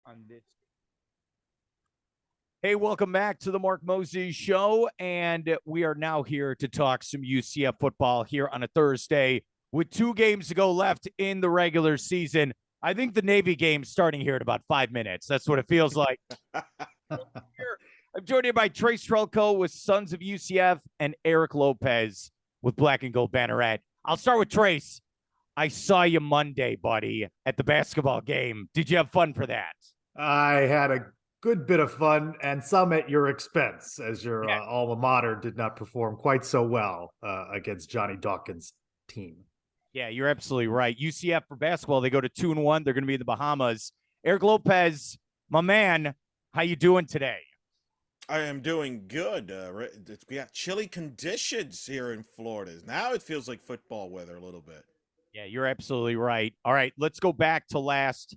on this. Hey, welcome back to the Mark Moses Show. And we are now here to talk some UCF football here on a Thursday with 2 games to go left in the regular season. I think the Navy game's starting here in about 5 minutes. That's what it feels like. I'm joined here by Trace Trylko with Sons of UCF and Eric Lopez with Black and Gold Banneret. I'll start with Trace. I saw you Monday, buddy, at the basketball game. Did you have fun for that? I had a good bit of fun, and some at your expense, as your alma mater did not perform quite so well against Johnny Dawkins' team. Yeah, you're absolutely right. UCF for basketball, they go to 2-1. They're going to be in the Bahamas. Eric Lopez, my man, how you doing today? I am doing good. We got chilly conditions here in Florida. Now it feels like football weather a little bit. Yeah, you're absolutely right. All right, let's go back to last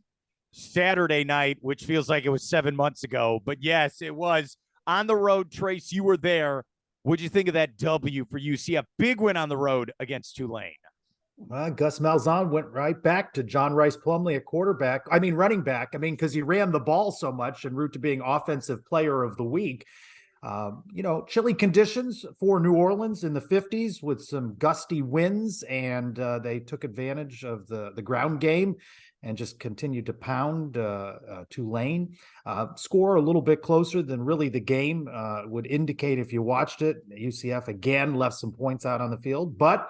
Saturday night, which feels like it was 7 months ago. But yes, it was on the road. Trace, you were there. What'd you think of that W for UCF? Big win on the road against Tulane. Gus Malzahn went right back to John Rice Plumlee at running back. Because he ran the ball so much en route to being offensive player of the week. Chilly conditions for New Orleans in the 50s with some gusty winds, and they took advantage of the ground game and just continued to pound Tulane. Score a little bit closer than really the game would indicate if you watched it. UCF again left some points out on the field, but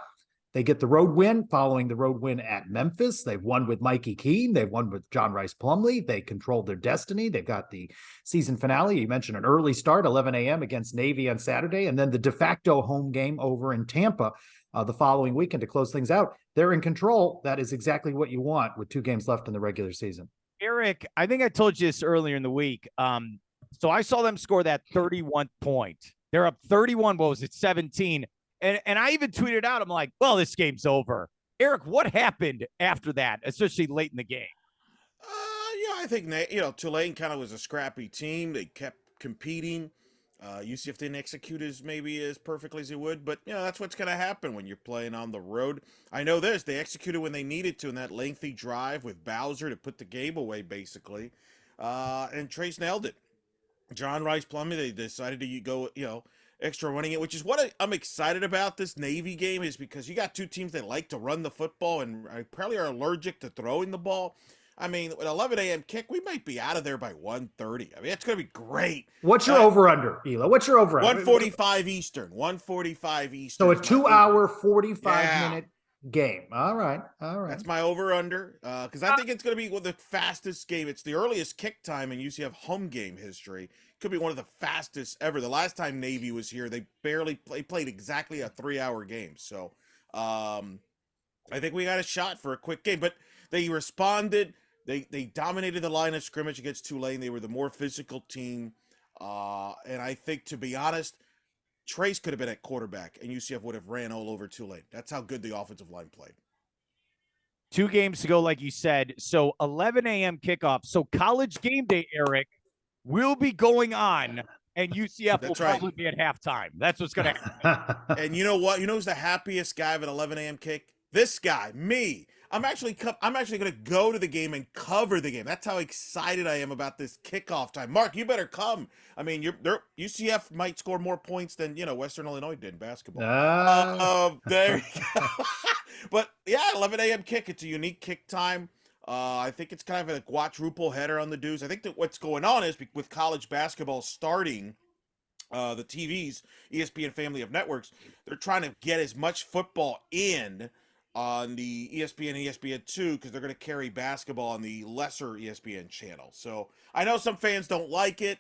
they get the road win following the road win at Memphis. They've won with Mikey Keene. They've won with John Rice Plumlee. They controlled their destiny. They've got the season finale. You mentioned an early start, 11 a.m. against Navy on Saturday, and then the de facto home game over in Tampa the following weekend to close things out. They're in control. That is exactly what you want with 2 games left in the regular season. Eric, I think I told you this earlier in the week. So I saw them score that 31 point. They're up 31. What was it? 17. And I even tweeted out, I'm like, well, this game's over. Eric, what happened after that, especially late in the game? I think, Tulane kind of was a scrappy team. They kept competing. UCF didn't execute as perfectly as they would, but, that's what's going to happen when you're playing on the road. I know this. They executed when they needed to in that lengthy drive with Bowser to put the game away, basically. And Trace nailed it. John Rice Plumlee, they decided to go, extra running it, which is what I'm excited about this Navy game, is because you got 2 teams that like to run the football and probably are allergic to throwing the ball. With 11 a.m. kick, we might be out of there by 1:30. It's going to be great. What's your over-under, Ela? What's your over-under? 1:45 Eastern. 1:45 Eastern. So a 2-hour, 45-minute game. All right. That's my over-under, because I think it's going to be the fastest game. It's the earliest kick time in UCF home game history. Could be one of the fastest ever. The last time Navy was here, they played exactly a 3-hour game. So I think we got a shot for a quick game. But they responded. They dominated the line of scrimmage against Tulane. They were the more physical team. And I think, to be honest, Trace could have been at quarterback, and UCF would have ran all over Tulane. That's how good the offensive line played. 2 games to go, like you said. So 11 a.m. kickoff. So college game day, Eric, will be going on, and UCF will probably be at halftime. That's what's going to happen. And you know what? You know who's the happiest guy of an 11 a.m. kick? This guy, me. I'm actually going to go to the game and cover the game. That's how excited I am about this kickoff time. Mark, you better come. UCF might score more points than Western Illinois did in basketball. There you go. But 11 a.m. kick. It's a unique kick time. I think it's kind of a quadruple header on the dues. I think that what's going on is, with college basketball starting, the TVs, ESPN family of networks, they're trying to get as much football in on the ESPN and ESPN2, because they're going to carry basketball on the lesser ESPN channel. So I know some fans don't like it.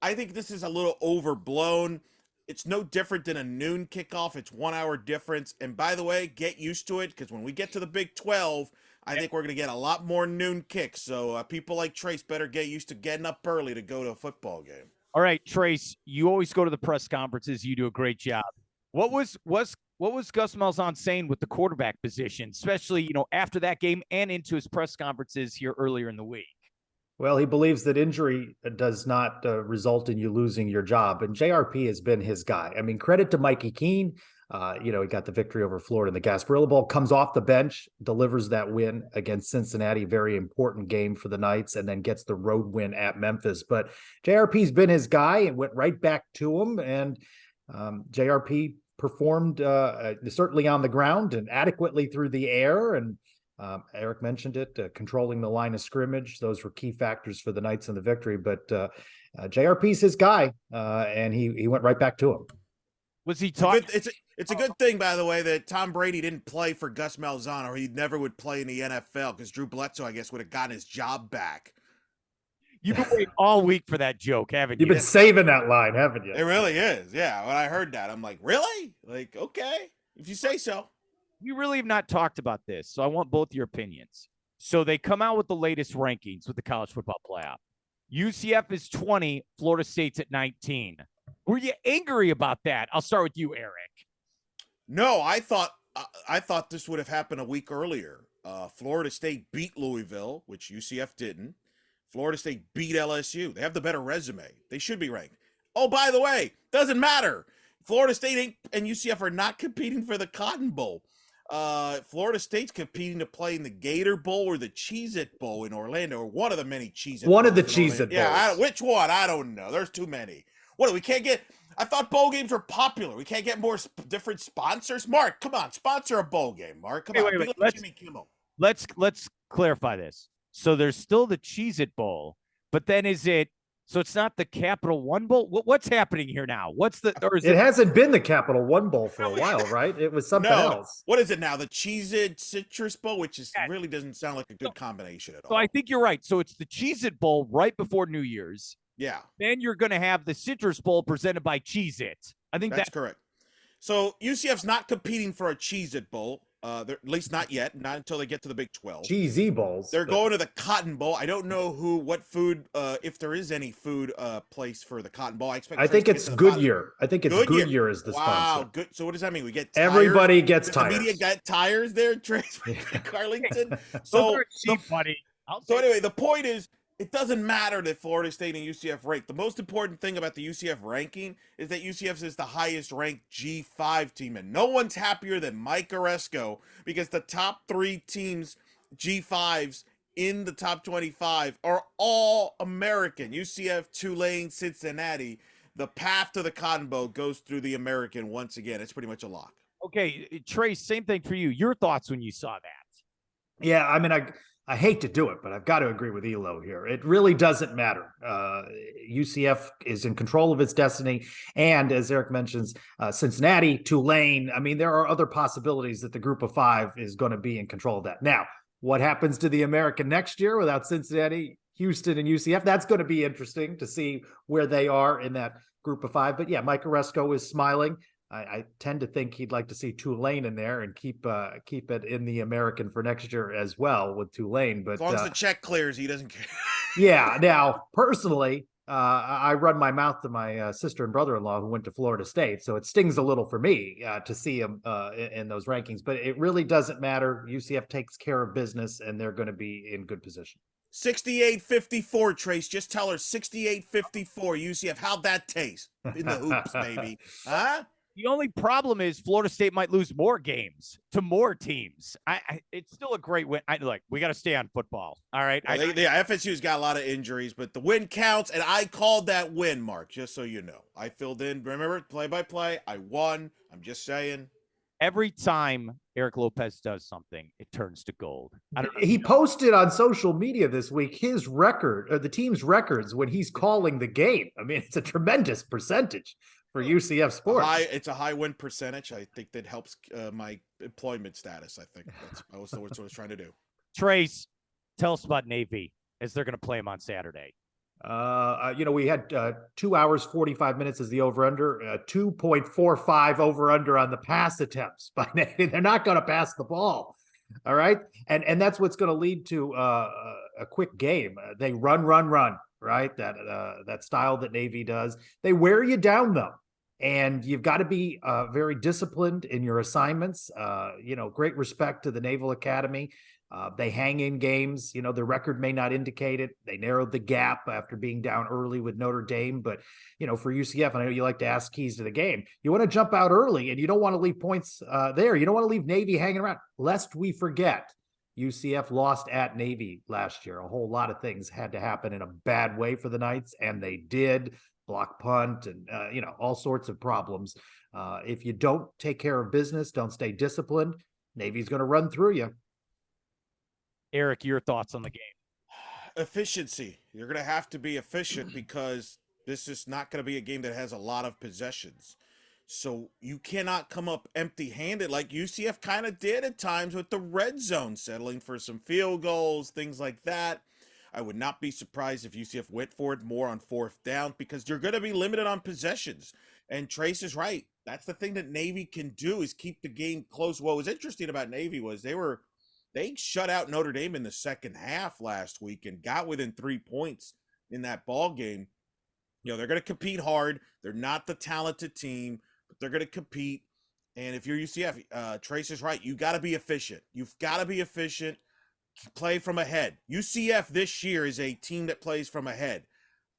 I think this is a little overblown. It's no different than a noon kickoff. It's 1 hour difference. And by the way, get used to it, because when we get to the Big 12, I think we're going to get a lot more noon kicks. So people like Trace better get used to getting up early to go to a football game. All right, Trace, you always go to the press conferences. You do a great job. What was Gus Malzahn saying with the quarterback position, especially, after that game and into his press conferences here earlier in the week? Well, he believes that injury does not result in you losing your job. And JRP has been his guy. I mean, credit to Mikey Keene. He got the victory over Florida in the Gasparilla Bowl, comes off the bench, delivers that win against Cincinnati, very important game for the Knights, and then gets the road win at Memphis. But JRP's been his guy and went right back to him. And JRP performed certainly on the ground and adequately through the air. And Eric mentioned it, controlling the line of scrimmage. Those were key factors for the Knights in the victory. But JRP's his guy, and he went right back to him. Was he talking? It's a good thing, by the way, that Tom Brady didn't play for Gus Malzahn, or he never would play in the NFL, because Drew Bledsoe, I guess, would have gotten his job back. You've been waiting all week for that joke, haven't you? You've been saving that line, haven't you? It really is. Yeah. When I heard that, I'm like, really? Like, okay, if you say so. We really have not talked about this, so I want both your opinions. So they come out with the latest rankings with the college football playoff. UCF is 20, Florida State's at 19. Were you angry about that? I'll start with you, Eric. No, I thought this would have happened a week earlier. Florida State beat Louisville, which UCF didn't. Florida State beat LSU. They have the better resume. They should be ranked. Oh, by the way, doesn't matter. Florida State and UCF are not competing for the Cotton Bowl. Florida State's competing to play in the Gator Bowl or the Cheez-It Bowl in Orlando, or one of the many Cheez-It One Bowls of the in Cheez-It Orlando. Yeah, Bowls. which one? I don't know. There's too many. What, we can't get... I thought bowl games were popular. We can't get more different sponsors? Mark, come on. Sponsor a bowl game, Mark. Come on. Wait. Jimmy Kimmel. Let's clarify this. So there's still the Cheez-It Bowl, but then is it... So it's not the Capital One Bowl? What's happening here now? It hasn't been the Capital One Bowl for a while, right? It was something else. What is it now? The Cheez-It Citrus Bowl, which really doesn't sound like a good combination at all. So I think you're right. So it's the Cheez-It Bowl right before New Year's. Yeah. Then you're going to have the Citrus Bowl presented by Cheez-It. I think that's correct. So UCF's not competing for a Cheez-It Bowl. At least not yet, not until they get to the Big 12. Cheesy bowls. They're going to the Cotton Bowl. I don't know what food, if there is any food place for the Cotton Bowl. I think it's Goodyear. I think it's Goodyear is the sponsor. Wow, good. So what does that mean? We get tires? Everybody gets tires. The media got tires there, Trace Carlington. So anyway, the point is, it doesn't matter that Florida State and UCF rank. The most important thing about the UCF ranking is that UCF is the highest ranked G5 team. And no one's happier than Mike Oresco, because the top 3 teams, G5s in the top 25, are all American. UCF, Tulane, Cincinnati. The path to the Cotton Bowl goes through the American once again. It's pretty much a lock. Okay, Trace, same thing for you. Your thoughts when you saw that? Yeah, I mean, I hate to do it, but I've got to agree with Elo here. It really doesn't matter. UCF is in control of its destiny. And as Eric mentions, Cincinnati, Tulane, I mean, there are other possibilities that the group of 5 is going to be in control of that. Now, what happens to the American next year without Cincinnati, Houston, and UCF? That's going to be interesting to see where they are in that group of 5. But yeah, Mike Oresco is smiling. I tend to think he'd like to see Tulane in there and keep it in the American for next year as well with Tulane. But as long as the check clears, he doesn't care. Yeah. Now, personally, I run my mouth to my sister and brother-in-law who went to Florida State, so it stings a little for me to see him in those rankings. But it really doesn't matter. UCF takes care of business, and they're going to be in good position. 68-54, Trace. Just tell her 68-54. UCF, how'd that taste in the hoops, baby? Huh? The only problem is Florida State might lose more games to more teams. It's still a great win. We got to stay on football. All right. Well, FSU's got a lot of injuries, but the win counts, and I called that win, Mark, just so you know. I filled in, remember, play-by-play. I won. I'm just saying. Every time Eric Lopez does something, it turns to gold. He posted on social media this week his record, or the team's records, when he's calling the game. I mean, it's a tremendous percentage for UCF sports. It's a high win percentage. I think that helps my employment status. I think that's what I was trying to do. Trace, tell us about Navy as they're going to play them on Saturday. We had 2 hours, 45 minutes as the over-under, 2.45 over-under on the pass attempts by Navy. They're not going to pass the ball. All right. And that's what's going to lead to a quick game. They run, right? That style that Navy does. They wear you down though. And you've got to be very disciplined in your assignments. Great respect to the Naval Academy. They hang in games. The record may not indicate it. They narrowed the gap after being down early with Notre Dame. But, for UCF, and I know you like to ask keys to the game, you want to jump out early and you don't want to leave points there. You don't want to leave Navy hanging around, lest we forget. UCF lost at Navy last year. A whole lot of things had to happen in a bad way for the Knights, and they did. Block punt and, all sorts of problems. If you don't take care of business, don't stay disciplined, Navy's going to run through you. Eric, your thoughts on the game? Efficiency. You're going to have to be efficient because this is not going to be a game that has a lot of possessions. So you cannot come up empty-handed like UCF kind of did at times with the red zone, settling for some field goals, things like that. I would not be surprised if UCF went for it more on fourth down because you're going to be limited on possessions. And Trace is right. That's the thing that Navy can do is keep the game close. What was interesting about Navy was they shut out Notre Dame in the second half last week and got within 3 points in that ball game. They're going to compete hard. They're not the talented team, but they're going to compete. And if you're UCF, Trace is right. You got to be efficient. You've got to be efficient. Play from ahead. UCF this year is a team that plays from ahead.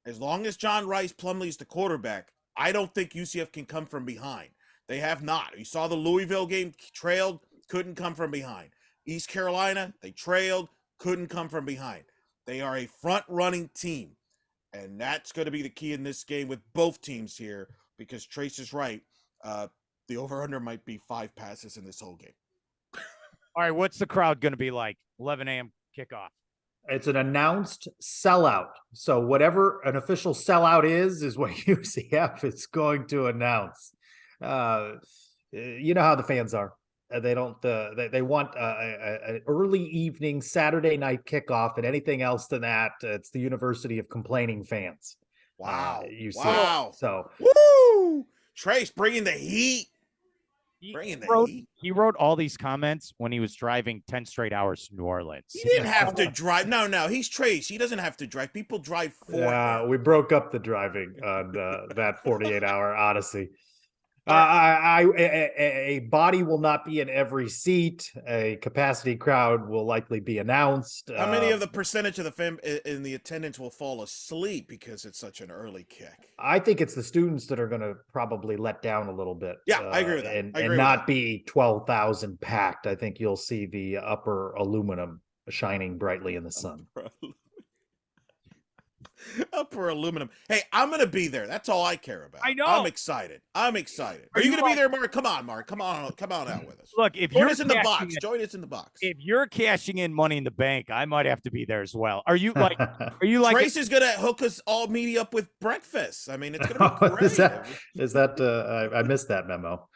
As long as John Rice Plumlee's the quarterback, I don't think UCF can come from behind. They have not. You saw the Louisville game, trailed, couldn't come from behind. East Carolina, they trailed, couldn't come from behind. They are a front-running team, and that's going to be the key in this game with both teams here because Trace is right. The over-under might be 5 passes in this whole game. All right, what's the crowd going to be like? 11 a.m. kickoff. It's an announced sellout. So whatever an official sellout is what UCF is going to announce. You know how the fans are. They don't. They want an early evening Saturday night kickoff, and anything else than that, it's the University of Complaining Fans. Wow! UCF. Wow! So, woo! Trace bringing the heat. He wrote all these comments when he was driving 10 straight hours to New Orleans. He didn't have to drive. No, he's Trace. He doesn't have to drive. People drive for him. We broke up the driving on that 48-hour odyssey. A body will not be in every seat. A capacity crowd will likely be announced. How many of the percentage of the fam in the attendance will fall asleep because it's such an early kick? I think it's the students that are going to probably let down a little bit. Yeah, I agree with that. And not be 12,000 packed. I think you'll see the upper aluminum shining brightly in the sun. Upper aluminum. Hey, I'm going to be there. That's all I care about. I know. I'm excited. Are you going to be there, Mark? Come on, Mark. Come on out with us. Look, if Join us in the box. Join us in the box. If you're cashing in Money in the Bank, I might have to be there as well. Are you like Trace is going to hook us all meet up with breakfast. I mean, it's going to be great. Is that I missed that memo.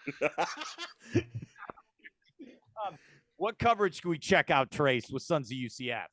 What coverage can we check out, Trace, with Sons of UCF?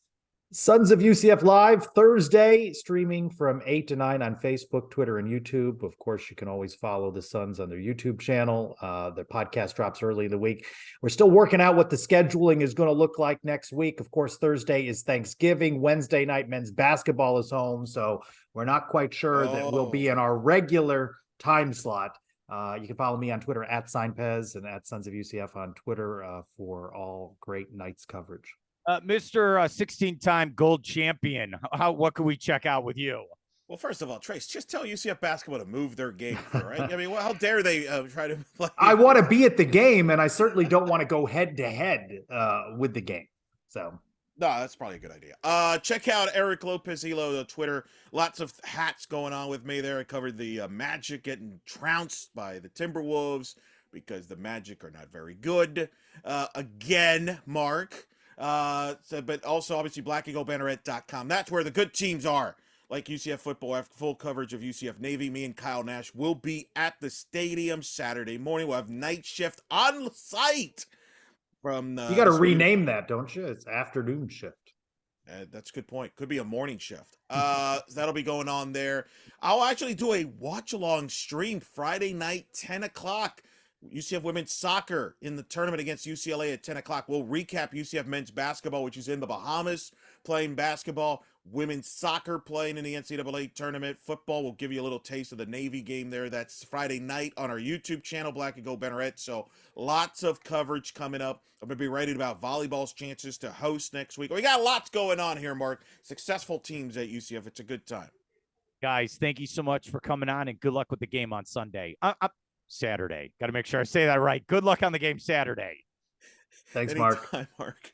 Sons of UCF Live Thursday, streaming from 8 to 9 on Facebook, Twitter, and YouTube. Of course, you can always follow the Sons on their YouTube channel. Their podcast drops early in the week. We're still working out what the scheduling is going to look like next week. Of course, Thursday is Thanksgiving. Wednesday night, men's basketball is home. So we're not quite sure that we'll be in our regular time slot. You can follow me on Twitter at SignPez and at Sons of UCF on Twitter for all great Knights coverage. Mr. 16-time gold champion, what can we check out with you? Well, first of all, Trace, just tell UCF basketball to move their game, right? I mean, how dare they try to play? I want to be at the game, and I certainly don't want to go head-to-head with the game. So, no, that's probably a good idea. Check out Eric Lopez Elo on Twitter. Lots of hats going on with me there. I covered the Magic getting trounced by the Timberwolves because the Magic are not very good. Again, Mark. But also, obviously, blackandgoldbanneret.com. That's where the good teams are. Like UCF football, after full coverage of UCF Navy, me and Kyle Nash will be at the stadium Saturday morning. We'll have night shift on site. You got to rename that, don't you? It's afternoon shift. That's a good point. Could be a morning shift. That'll be going on there. I'll actually do a watch-along stream Friday night, 10 o'clock. UCF women's soccer in the tournament against UCLA at 10 o'clock. We'll recap UCF men's basketball, which is in the Bahamas. playing basketball, women's soccer playing in the NCAA tournament. Football will give you a little taste of the Navy game there. That's Friday night on our YouTube channel, Black and Gold Banneret. So lots of coverage coming up. I'm going to be writing about volleyball's chances to host next week. We got lots going on here, Mark. Successful teams at UCF. It's a good time. Guys, thank you so much for coming on, and good luck with the game on Sunday. Saturday. Got to make sure I say that right. Good luck on the game Saturday. Thanks, Anytime, Mark. Mark.